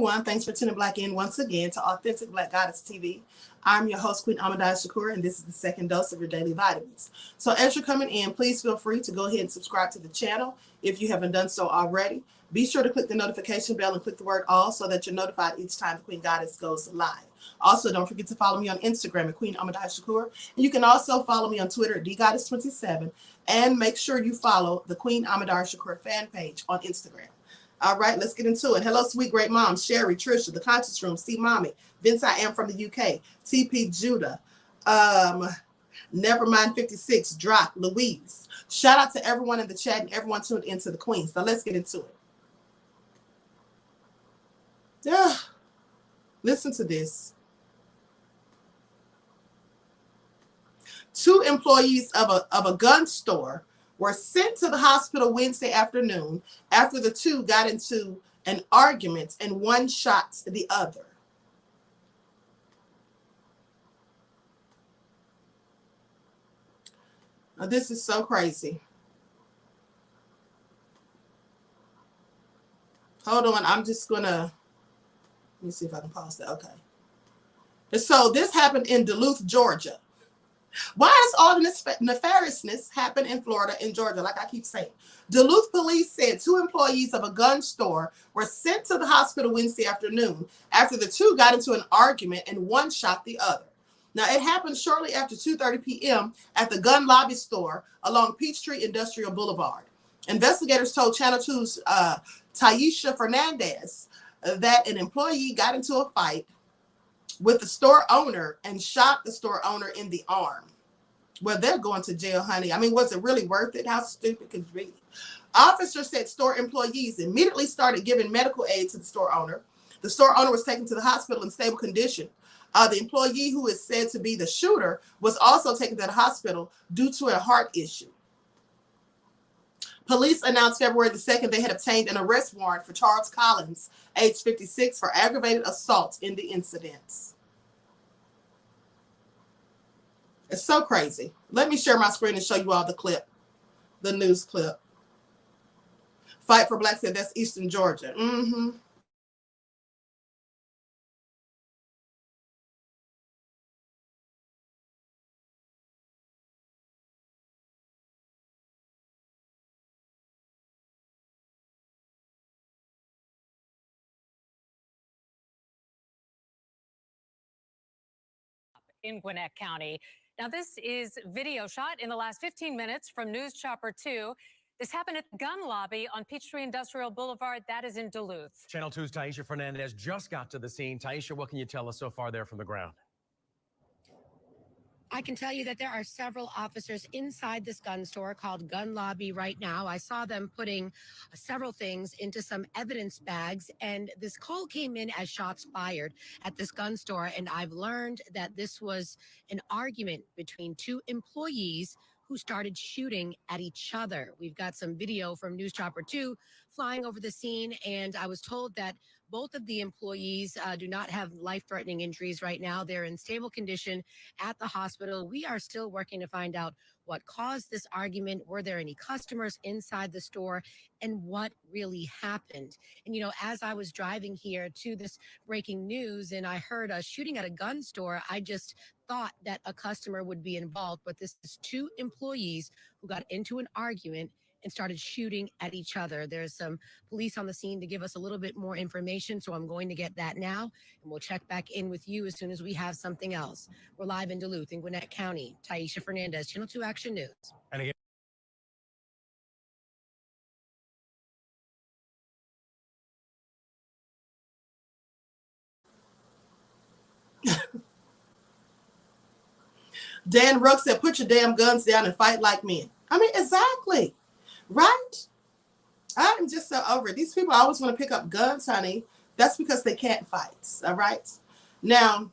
everyone. Thanks for tuning Blaque in once again to Authentic Black Goddess TV. I'm your host, QueenAShakur, and this is the second dose of your daily vitamins. So as you're coming in, please feel free to go ahead and subscribe to the channel if you haven't done so already. Be sure to click the notification bell and click the word all so that you're notified each time the Queen Goddess goes live. Also, don't forget to follow me on Instagram at QueenAShakur. And you can also follow me on Twitter at DGoddess27. And make sure you follow the QueenAShakur fan page on Instagram. All right, let's get into it. Hello, sweet great mom, Sherry, Trisha, The Conscious Room, C Mommy, Vince, I am from the UK, TP Judah, Nevermind 56, Drop, Louise. Shout out to everyone in the chat and everyone tuned into the Queen. So let's get into it. Yeah, listen to this. 2 employees of a gun store were sent to the hospital Wednesday afternoon after the 2 got into an argument and one shot the other. Now, this is so crazy. Hold on, I'm just gonna, let me see if I can pause that. Okay. So this happened in Duluth, Georgia. Why does all this nefariousness happen in Florida and Georgia, like I keep saying? Duluth police said 2 employees of a gun store were sent to the hospital Wednesday afternoon after the 2 got into an argument and one shot the other. Now, it happened shortly after 2:30 p.m. at the Gun Lobby store along Peachtree Industrial Boulevard. Investigators told Channel 2's Taisha Fernandez that an employee got into a fight with the store owner and shot the store owner in the arm. Well, they're going to jail, honey. I mean, was it really worth it? How stupid could it be? Officers said store employees immediately started giving medical aid to the store owner. The store owner was taken to the hospital in stable condition. The employee who is said to be the shooter was also taken to the hospital due to a heart issue. Police announced February the 2nd they had obtained an arrest warrant for Charles Collins, age 56, for aggravated assault in the incidents. It's so crazy. Let me share my screen and show you all the clip, the news clip. Fight for Black said that's Eastern Georgia. In Gwinnett County. Now, this is video shot in the last 15 minutes from News Chopper 2. This happened at the gun lobby on Peachtree Industrial Boulevard. That is in Duluth. Channel 2's Taisha Fernandez just got to the scene. Taisha, what can you tell us so far there from the ground? I can tell you that there are several officers inside this gun store called Gun Lobby right now. I saw them putting several things into some evidence bags, and this call came in as shots fired at this gun store, and I've learned that this was an argument between 2 employees who started shooting at each other. We've got some video from News Chopper 2 flying over the scene, and I was told that both of the employees do not have life-threatening injuries right now. They're in stable condition at the hospital. We are still working to find out what caused this argument. Were there any customers inside the store? And what really happened? And, you know, as I was driving here to this breaking news and I heard a shooting at a gun store, I just thought that a customer would be involved. But this is 2 employees who got into an argument and started shooting at each other. There's some police on the scene to give us a little bit more information, so I'm going to get that now, and we'll check back in with you as soon as we have something else. We're live in Duluth in Gwinnett County. Taisha Fernandez, Channel 2 Action News. And again, Dan Ruck said, put your damn guns down and fight like men. I mean, exactly. Right? I am just so over it. These people always want to pick up guns, honey. That's because they can't fight. All right? Now,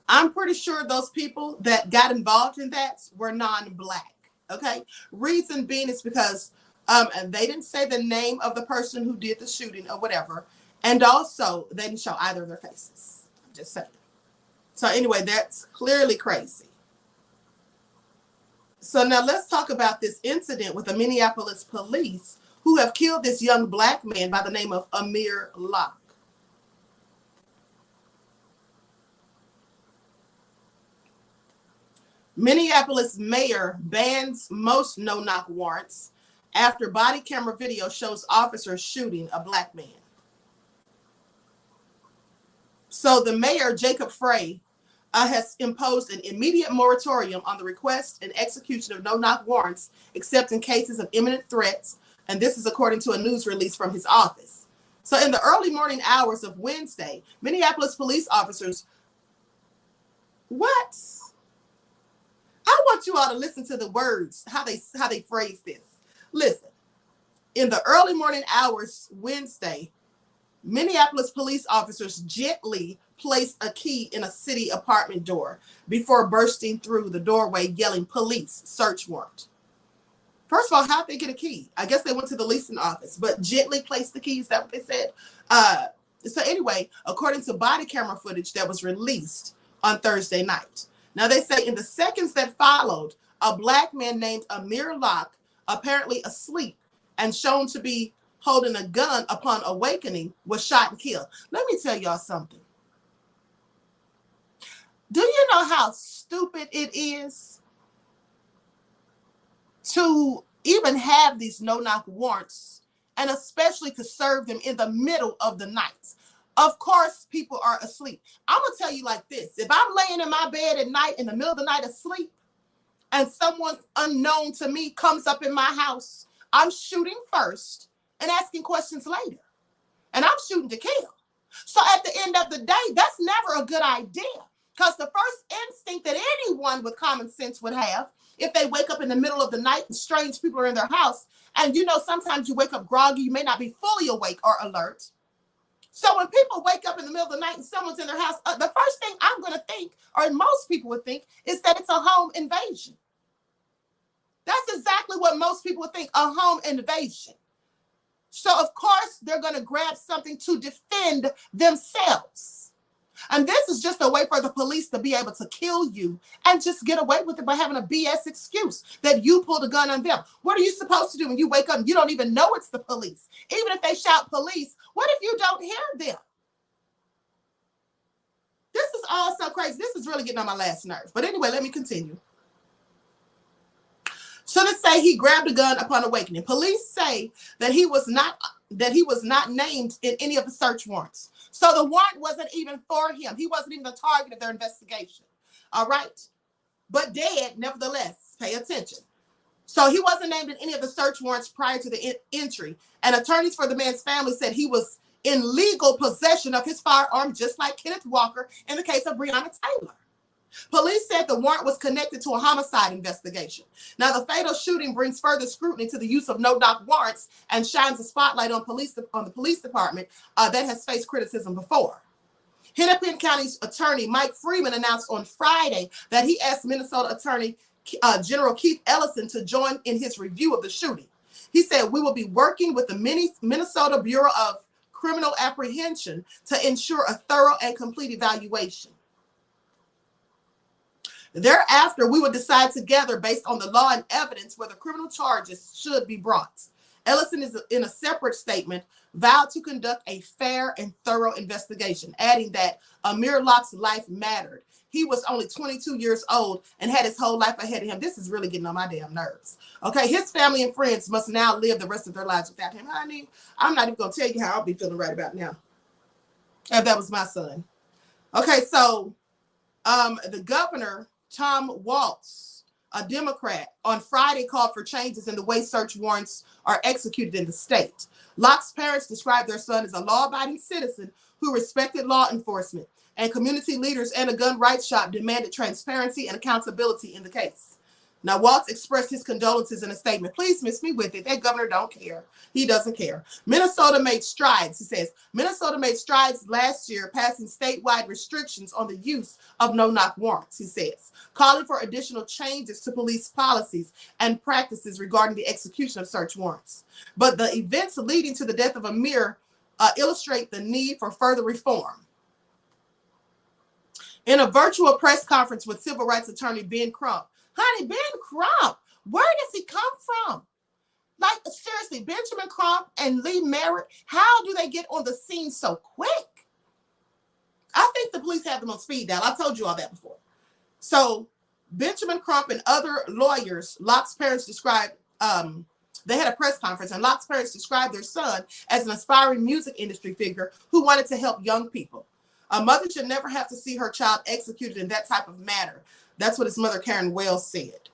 I'm pretty sure those people that got involved in that were non-Black. Okay? Reason being is because and they didn't say the name of the person who did the shooting or whatever. And also, they didn't show either of their faces. I'm just saying. So anyway, that's clearly crazy. So now let's talk about this incident with the Minneapolis police who have killed this young black man by the name of Amir Locke. Minneapolis mayor bans most no-knock warrants after body camera video shows officers shooting a black man. So the mayor, Jacob Frey, has imposed an immediate moratorium on the request and execution of no-knock warrants, except in cases of imminent threats, and this is according to a news release from his office. So in the early morning hours of Wednesday, Minneapolis police officers, what? I want you all to listen to the words, how they phrase this. Listen, in the early morning hours Wednesday, Minneapolis police officers gently placed a key in a city apartment door before bursting through the doorway yelling police, search warrant. First of all, how'd they get a key? I guess they went to the leasing office, but gently placed the keys. Is that what they said? So anyway, according to body camera footage that was released on Thursday night. Now they say in the seconds that followed, a black man named Amir Locke, apparently asleep and shown to be holding a gun upon awakening, was shot and killed. Let me tell y'all something. Do you know how stupid it is to even have these no-knock warrants, and especially to serve them in the middle of the night? Of course, people are asleep. I'm going to tell you like this. If I'm laying in my bed at night in the middle of the night asleep and someone unknown to me comes up in my house, I'm shooting first and asking questions later. And I'm shooting to kill. So at the end of the day, that's never a good idea, because the first instinct that anyone with common sense would have, if they wake up in the middle of the night and strange people are in their house, and you know sometimes you wake up groggy, you may not be fully awake or alert. So when people wake up in the middle of the night and someone's in their house, the first thing I'm going to think, or most people would think, is that it's a home invasion. That's exactly what most people would think, a home invasion. So of course, they're going to grab something to defend themselves. And this is just a way for the police to be able to kill you and just get away with it by having a BS excuse that you pulled a gun on them. What are you supposed to do when you wake up and you don't even know it's the police? Even if they shout police, what if you don't hear them? This is all so crazy. This is really getting on my last nerve. But anyway, let me continue. So let's say he grabbed a gun upon awakening. Police say that he was not named in any of the search warrants. So the warrant wasn't even for him. He wasn't even the target of their investigation. All right. But dead, nevertheless, pay attention. So he wasn't named in any of the search warrants prior to the entry. And attorneys for the man's family said he was in legal possession of his firearm, just like Kenneth Walker in the case of Breonna Taylor. Police said the warrant was connected to a homicide investigation. Now, the fatal shooting brings further scrutiny to the use of no-knock warrants and shines a spotlight on the police department that has faced criticism before. Hennepin County's attorney Mike Freeman announced on Friday that he asked Minnesota Attorney General Keith Ellison to join in his review of the shooting. He said, "We will be working with the Minnesota Bureau of Criminal Apprehension to ensure a thorough and complete evaluation. Thereafter, we will decide together based on the law and evidence whether criminal charges should be brought." Ellison is in a separate statement vowed to conduct a fair and thorough investigation, adding that Amir Locke's life mattered. He was only 22 years old and had his whole life ahead of him. This is really getting on my damn nerves. Okay, his family and friends must now live the rest of their lives without him. Honey, I'm not even going to tell you how I'll be feeling right about now if that was my son. Okay, so the governor, Tom Waltz, a Democrat, on Friday called for changes in the way search warrants are executed in the state. Locke's parents described their son as a law-abiding citizen who respected law enforcement, and community leaders and a gun rights shop demanded transparency and accountability in the case. Now, Waltz expressed his condolences in a statement. "Please miss me with it. That governor don't care. He doesn't care." Minnesota made strides, he says. Minnesota made strides last year, passing statewide restrictions on the use of no-knock warrants, he says, calling for additional changes to police policies and practices regarding the execution of search warrants. But the events leading to the death of Amir illustrate the need for further reform. In a virtual press conference with civil rights attorney Ben Crump, honey, Ben Crump, where does he come from? Like, seriously, Benjamin Crump and Lee Merritt, how do they get on the scene so quick? I think the police have them on speed dial. I told you all that before. So Benjamin Crump and other lawyers, Locke's parents described, they had a press conference, and Locke's parents described their son as an aspiring music industry figure who wanted to help young people. A mother should never have to see her child executed in that type of manner. That's what his mother, Karen Wells, said.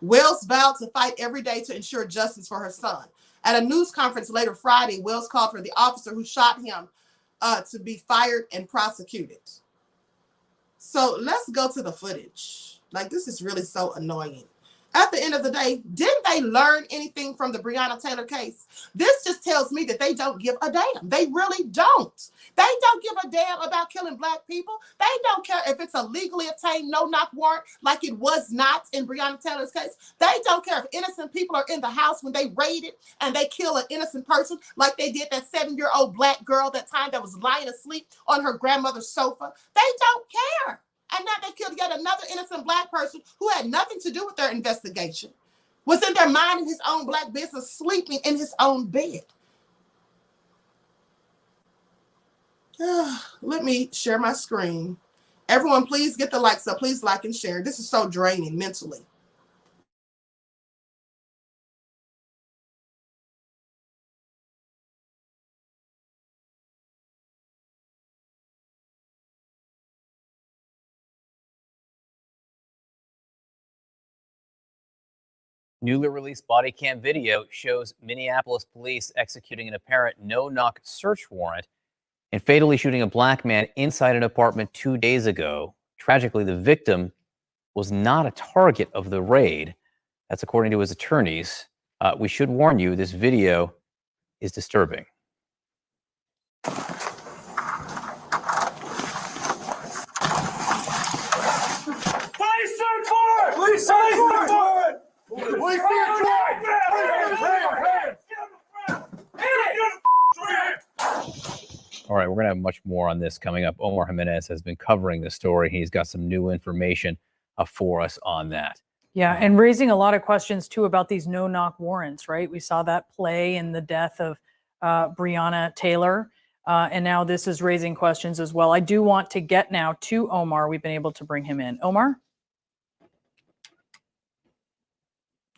Wells vowed to fight every day to ensure justice for her son. At a news conference later Friday, Wells called for the officer who shot him to be fired and prosecuted. So let's go to the footage. Like, this is really so annoying. At the end of the day, didn't they learn anything from the Breonna Taylor case? This just tells me that they don't give a damn. They really don't. They don't give a damn about killing Black people. They don't care if it's a legally obtained no-knock warrant like it was not in Breonna Taylor's case. They don't care if innocent people are in the house when they raid it and they kill an innocent person like they did that 7-year-old Black girl that time that was lying asleep on her grandmother's sofa. They don't care. And now they killed yet another innocent Black person who had nothing to do with their investigation, was in their mind in his own Black business, sleeping in his own bed. Let me share my screen. Everyone, please get the likes up. Please like and share. This is so draining mentally. Newly released body cam video shows Minneapolis police executing an apparent no-knock search warrant and fatally shooting a Black man inside an apartment 2 days ago. Tragically, the victim was not a target of the raid. That's according to his attorneys. We should warn you, this video is disturbing. Police search warrant! Police search warrant! Police search warrant! All right, we're going to have much more on this coming up. Omar Jimenez has been covering the story. He's got some new information for us on that. Yeah, and raising a lot of questions, too, about these no-knock warrants, right? We saw that play in the death of Breonna Taylor, and now this is raising questions as well. I do want to get now to Omar. We've been able to bring him in. Omar?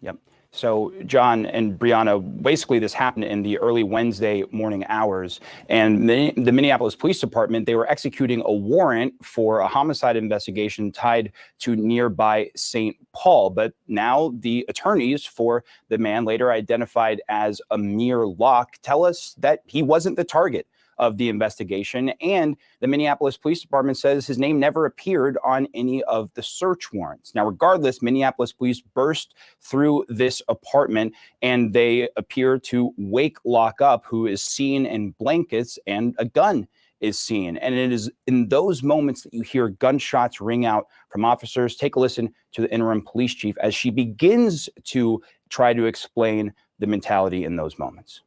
Yep. So, John and Breonna, basically this happened in the early Wednesday morning hours, and the Minneapolis Police Department, they were executing a warrant for a homicide investigation tied to nearby St. Paul. But now the attorneys for the man, later identified as Amir Locke, tell us that he wasn't the target of the investigation, and the Minneapolis Police Department says his name never appeared on any of the search warrants. Now, regardless, Minneapolis police burst through this apartment and they appear to wake Locke up, who is seen in blankets, and a gun is seen. And it is in those moments that you hear gunshots ring out from officers. Take a listen to the interim police chief as she begins to try to explain the mentality in those moments.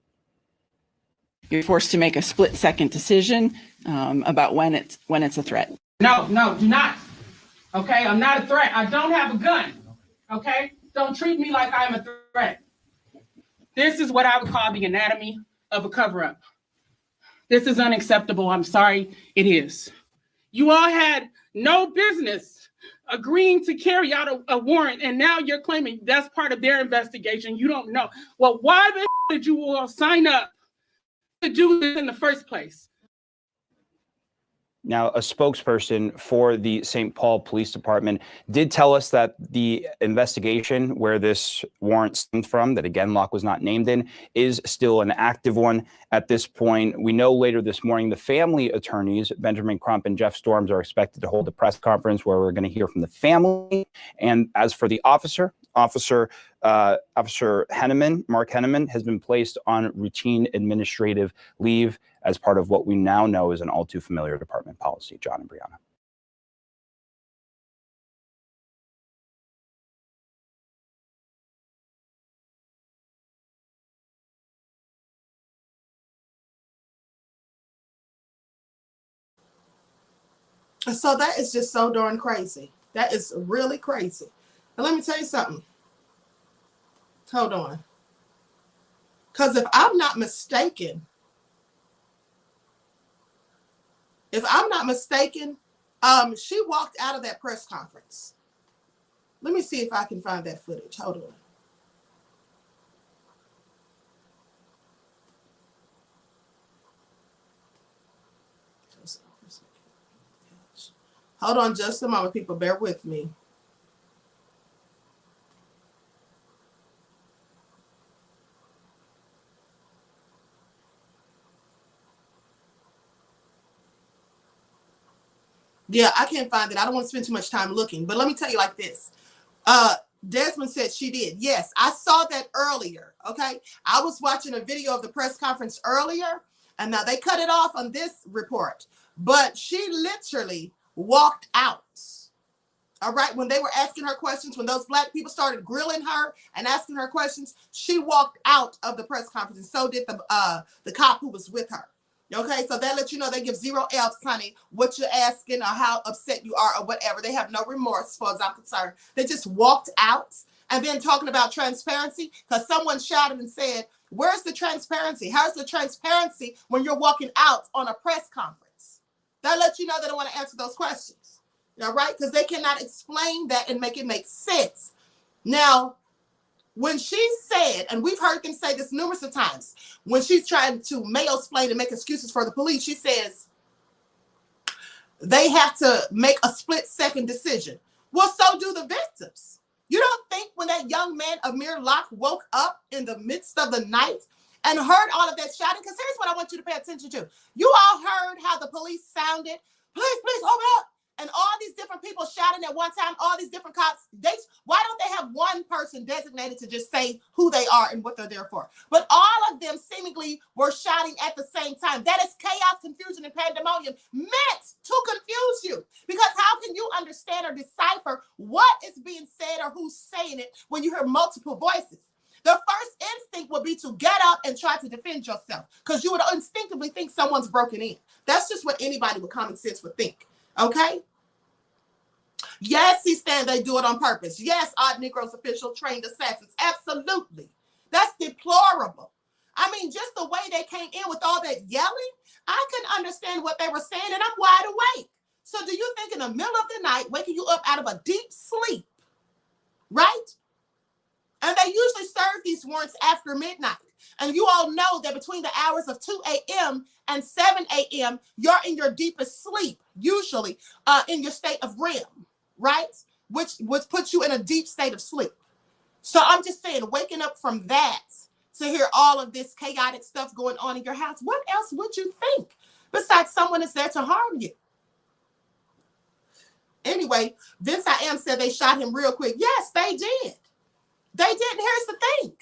You're forced to make a split-second decision about when it's a threat. No, do not. Okay, I'm not a threat. I don't have a gun. Okay, don't treat me like I'm a threat. This is what I would call the anatomy of a cover-up. This is unacceptable. I'm sorry, it is. You all had no business agreeing to carry out a warrant, and now you're claiming that's part of their investigation. You don't know. Well, why the did you all sign up to do this in the first place? Now, a spokesperson for the St. Paul Police Department did tell us that the investigation where this warrant stemmed from, that again, Locke was not named in, is still an active one at this point. We know later this morning, the family attorneys, Benjamin Crump and Jeff Storms, are expected to hold a press conference where we're going to hear from the family. And as for the Officer Henneman, Mark Henneman, has been placed on routine administrative leave as part of what we now know is an all too familiar department policy. John and Breonna. So that is just so darn crazy. That is really crazy. And let me tell you something. Hold on. Because if I'm not mistaken, she walked out of that press conference. Let me see if I can find that footage. Hold on. Hold on just a moment, people. Bear with me. Yeah, I can't find it. I don't want to spend too much time looking. But let me tell you like this. Desmond said she did. Yes, I saw that earlier. Okay. I was watching a video of the press conference earlier, and now they cut it off on this report. But she literally walked out. All right. When they were asking her questions, when those black people started grilling her and asking her questions, she walked out of the press conference, and so did the cop who was with her. Okay, so that lets you know they give 0 F's, honey, what you're asking or how upset you are or whatever. They have no remorse, as far as I'm concerned. They just walked out. And then talking about transparency, because someone shouted and said, where's the transparency? How's the transparency when you're walking out on a press conference? That lets you know they don't want to answer those questions. All right, because they cannot explain that and make it make sense. Now, when she said, and we've heard them say this numerous of times, when she's trying to mayo-splain and make excuses for the police, she says they have to make a split-second decision. Well, so do the victims. You don't think when that young man, Amir Locke, woke up in the midst of the night and heard all of that shouting? Because here's what I want you to pay attention to. You all heard how the police sounded. Please, please, open up. And all these different people shouting at one time, all these different cops, why don't they have one person designated to just say who they are and what they're there for? But all of them seemingly were shouting at the same time. That is chaos, confusion, and pandemonium meant to confuse you. Because how can you understand or decipher what is being said or who's saying it when you hear multiple voices? The first instinct would be to get up and try to defend yourself, because you would instinctively think someone's broken in. That's just what anybody with common sense would think. Okay? Yes, he's saying they do it on purpose. Yes, Odd Negroes official trained assassins. Absolutely. That's deplorable. I mean, just the way they came in with all that yelling, I can understand what they were saying, and I'm wide awake. So do you think in the middle of the night, waking you up out of a deep sleep, right? And they usually serve these warrants after midnight. And you all know that between the hours of 2 a.m. and 7 a.m., you're in your deepest sleep, usually in your state of REM, right? Which puts you in a deep state of sleep. So I'm just saying, waking up from that to hear all of this chaotic stuff going on in your house, what else would you think besides someone is there to harm you? Anyway, Vince I Am said they shot him real quick. Yes, they did. They did. And here's the thing.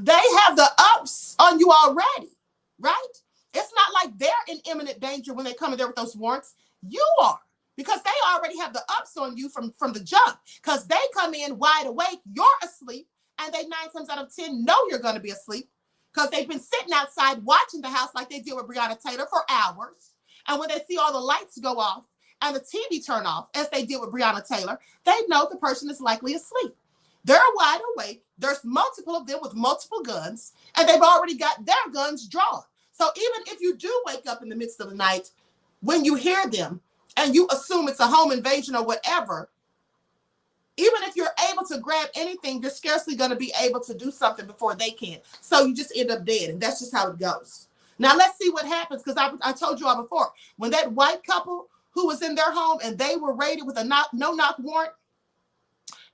They have the ups on you already, right? It's not like they're in imminent danger when they come in there with those warrants. You are, because they already have the ups on you from the jump, because they come in wide awake, you're asleep, and they 9 times out of 10 know you're going to be asleep, because they've been sitting outside watching the house like they did with Breonna Taylor for hours. And when they see all the lights go off and the TV turn off, as they did with Breonna Taylor, they know the person is likely asleep. They're wide awake. There's multiple of them with multiple guns, and they've already got their guns drawn. So even if you do wake up in the midst of the night, when you hear them and you assume it's a home invasion or whatever, even if you're able to grab anything, you're scarcely going to be able to do something before they can. So you just end up dead, and that's just how it goes. Now let's see what happens, because I told you all before, when that white couple who was in their home and they were raided with a no-knock warrant,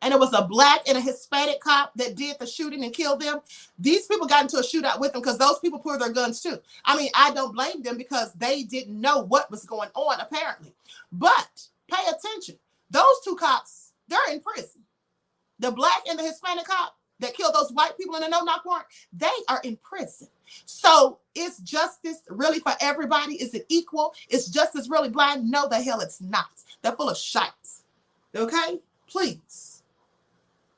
and it was a black and a Hispanic cop that did the shooting and killed them, these people got into a shootout with them because those people pulled their guns too. I mean, I don't blame them because they didn't know what was going on, apparently. But pay attention. Those 2 cops, they're in prison. The black and the Hispanic cop that killed those white people in a no-knock warrant, they are in prison. So is justice really for everybody? Is it equal? Is justice really blind? No, the hell it's not. They're full of shite. Okay? Please.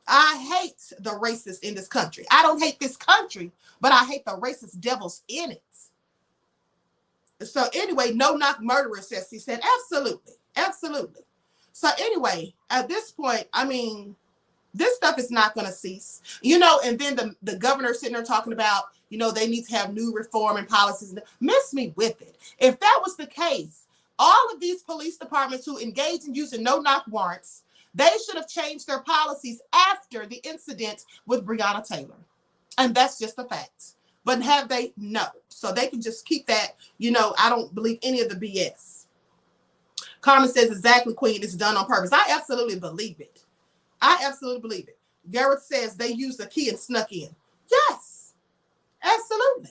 I hate the racists in this country. I don't hate this country, but I hate the racist devils in it. So anyway, no-knock murderer, says he said, absolutely, absolutely. So anyway, at this point, I mean, This stuff is not going to cease, you know. And then the governor sitting there talking about, you know, they need to have new reform and policies. Miss me with it. If that was the case, all of these police departments who engage in using no-knock warrants, they should have changed their policies after the incident with Breonna Taylor. And that's just a fact. But have they? No. So they can just keep that, you know, I don't believe any of the BS. Carmen says, exactly, Queen, it's done on purpose. I absolutely believe it. I absolutely believe it. Garrett says they used the key and snuck in. Yes, absolutely.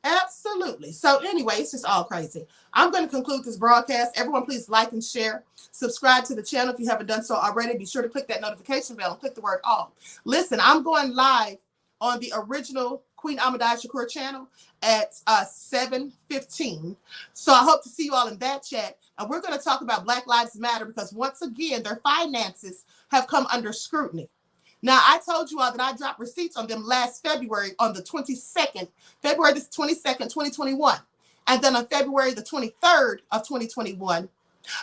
Absolutely. So anyway, it's just all crazy. I'm going to conclude this broadcast. Everyone, please like and share. Subscribe to the channel if you haven't done so already. Be sure to click that notification bell and click the word all. Listen, I'm going live on the original Queen QueenAShakur channel at 7:15. So I hope to see you all in that chat. And we're going to talk about Black Lives Matter because once again, their finances have come under scrutiny. Now, I told you all that I dropped receipts on them last February on the 22nd, February the 22nd, 2021. And then on February the 23rd of 2021,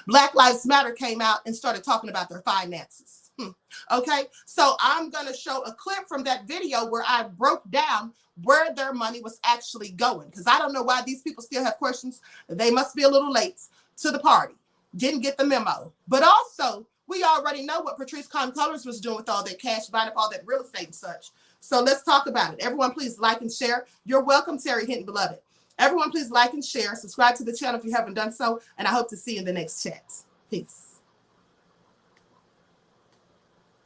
Black Lives Matter came out and started talking about their finances. Okay, so I'm going to show a clip from that video where I broke down where their money was actually going, because I don't know why these people still have questions. They must be a little late to the party, didn't get the memo. But also, we already know what Patrice Colors was doing with all that cash, buying up all that real estate and such. So let's talk about it. Everyone, please like and share. You're welcome, Terry Hinton, beloved. Everyone, please like and share. Subscribe to the channel if you haven't done so. And I hope to see you in the next chat. Peace.